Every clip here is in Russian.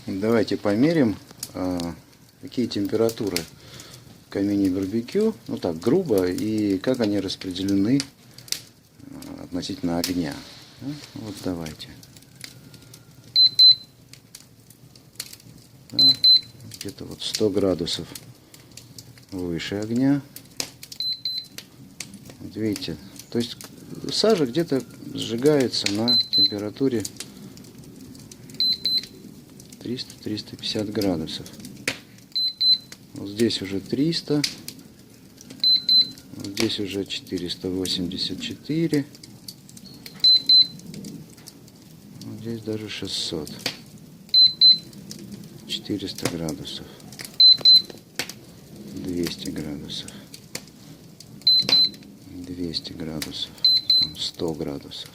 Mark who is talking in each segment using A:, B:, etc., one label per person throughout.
A: Давайте померим, какие температуры в камине барбекю, ну так грубо, и как они распределены относительно огня. Вот давайте. Да, где-то вот 100 градусов выше огня. Вот видите, то есть сажа где-то сжигается на температуре 300-350 градусов. Вот здесь уже 300, вот здесь уже 484, вот здесь даже 600, 400 градусов, 200 градусов, 200 градусов, там 100 градусов.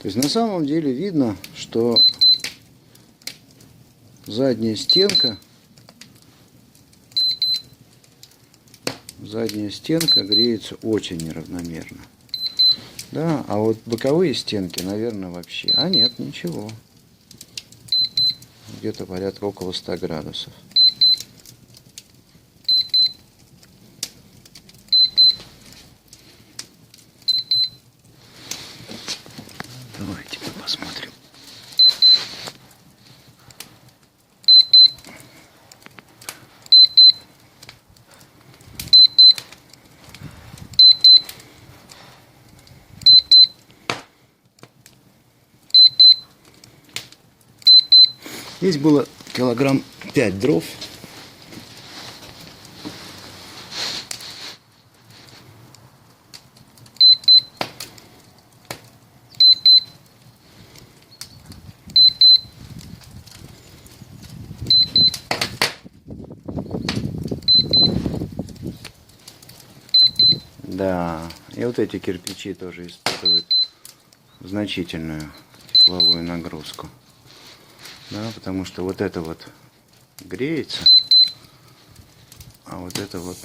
A: То есть на самом деле видно, что задняя стенка греется очень неравномерно. Да, а вот боковые стенки, наверное, вообще. А нет, ничего. Где-то порядка около 100 градусов. Давайте посмотрим. Здесь было килограмм 5 дров. Да, и вот эти кирпичи тоже испытывают значительную тепловую нагрузку. Да, потому что вот это вот греется, а вот это вот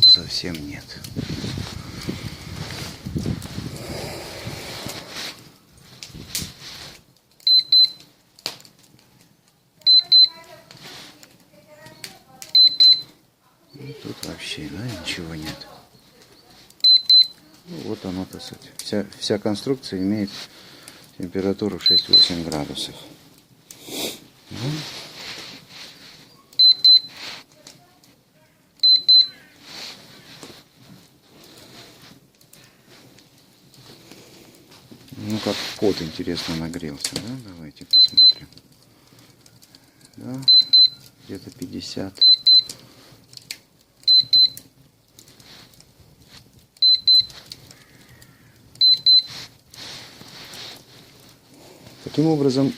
A: совсем нет. И тут вообще, да, ничего нет. Ну, вот оно, так сказать. Вся конструкция имеет температуру 6-8 градусов. Ну, как кот, интересно, нагрелся, да? Давайте посмотрим. Да, где-то 50. Таким образом,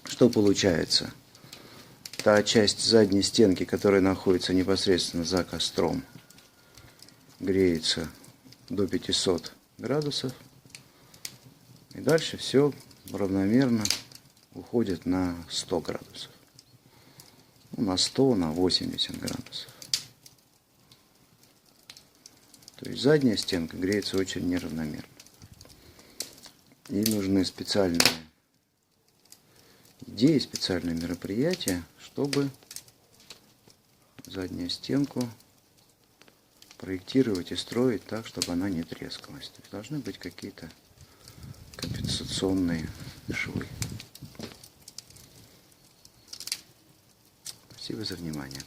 A: что получается? Та часть задней стенки, которая находится непосредственно за костром, греется до 500 градусов. И дальше все равномерно уходит на 100 градусов. Ну, на 100, на 80 градусов. То есть задняя стенка греется очень неравномерно. И нужны специальные идеи, специальные мероприятия, чтобы заднюю стенку проектировать и строить так, чтобы она не трескалась. То есть должны быть какие-то компенсационные швы. Спасибо за внимание.